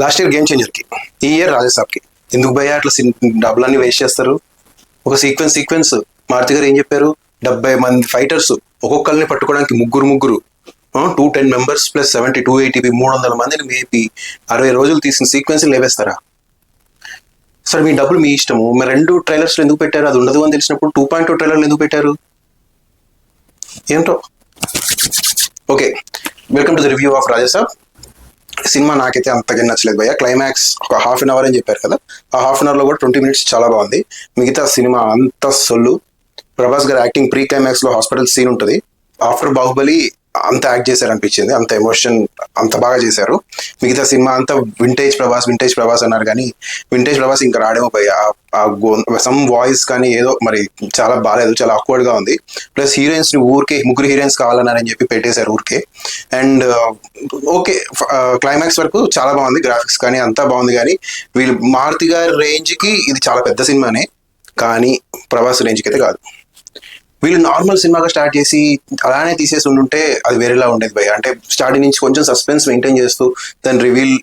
Last year game చేంజర్కి, ఈ year రాజాసాబ్కి. ఎందుకు భయ్యా అట్లా డబ్బులన్నీ వేస్ట్ చేస్తారు? ఒక సీక్వెన్స్ మారుతి గారు ఏం చెప్పారు, 70 మంది ఫైటర్స్ ఒక్కొక్కరిని పట్టుకోవడానికి ముగ్గురు 210 మెంబర్స్ ప్లస్ 70 280 300 మందిని మేపి 60 రోజులు తీసిన సీక్వెన్స్ లేవేస్తారా? సరే మీ డబ్బులు మీ ఇష్టము, మరి 2 ట్రైలర్స్ ఎందుకు పెట్టారు? అది ఉండదు అని తెలిసినప్పుడు 2.2 ట్రైలర్లు ఎందుకు పెట్టారు? ఏంటో. Okay, welcome to the review of Raja Saab. సినిమా నాకైతే అంతగా నచ్చలేదు భయ్య. క్లైమాక్స్ ఒక హాఫ్ అన్ అవర్ అని చెప్పారు కదా, ఆ హాఫ్ అన్ అవర్ లో కూడా 20 మినిట్స్ చాలా బాగుంది. మిగతా సినిమా అంత సొల్లు. ప్రభాస్ గారి యాక్టింగ్ ప్రీ క్లైమాక్స్ లో హాస్పిటల్ సీన్ ఉంటుంది, ఆఫ్టర్ బాహుబలి అంత యాక్ట్ చేశారు అనిపించింది, అంత ఎమోషన్ అంత బాగా చేశారు. మిగతా సినిమా అంతా వింటేజ్ ప్రభాస్ అన్నారు, కానీ వింటేజ్ ప్రభాస్ ఇంకా రాడేమో భయ్య. సమ్ వాయిస్ కానీ ఏదో మరి చాలా బాగాలేదు, చాలా ఆక్వర్డ్ గా ఉంది. ప్లస్ హీరోయిన్స్ ని ఊరికే 3 హీరోయిన్స్ కావాలన్నారని చెప్పి పెట్టేశారు ఊరికే. అండ్ ఓకే, క్లైమాక్స్ వరకు చాలా బాగుంది, గ్రాఫిక్స్ కానీ అంతా బాగుంది. కానీ వీళ్ళు మారుతి గారి రేంజ్ కి ఇది చాలా పెద్ద సినిమానే, కానీ ప్రభాస్ రేంజ్కి అయితే కాదు. వీళ్ళు నార్మల్ సినిమాగా స్టార్ట్ చేసి అలానే తీసేసి ఉండుంటే అది వేరేలా ఉండేది భయ్య. అంటే స్టార్టింగ్ నుంచి కొంచెం సస్పెన్స్ మెయింటైన్ చేస్తూ దాని రివీల్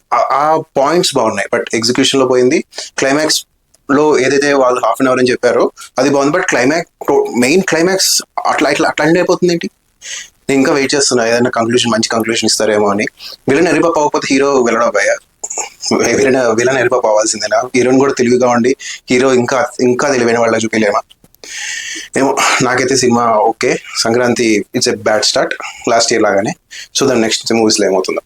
ఆ పాయింట్స్ బాగున్నాయి, బట్ ఎగ్జిక్యూషన్ లో పోయింది. క్లైమాక్స్ లో ఏదైతే వాళ్ళు హాఫ్ అన్ అవర్ అని చెప్పారో అది బాగుంది, బట్ మెయిన్ క్లైమాక్స్ అట్లా అయిపోతుంది ఏంటి? నేను ఇంకా వెయిట్ చేస్తున్నా ఏదైనా మంచి కంక్లూషన్ ఇస్తారేమో అని. విలన్ ఎరిపప్ అవ్వకపోతే హీరో వెళ్ళడం భయ్య. విలన్ ఎరిపప్ అవ్వాల్సిందేనా? హీరోని కూడా తెలివిగా ఉండి హీరో ఇంకా తెలివైన వాళ్ళ చూపించలేమా? ఏమో, నాకైతే cinema okay. Sankranti it's a bad start last year లాగానే. సో దాని నెక్స్ట్ మూవీస్లో ఏమవుతుందో.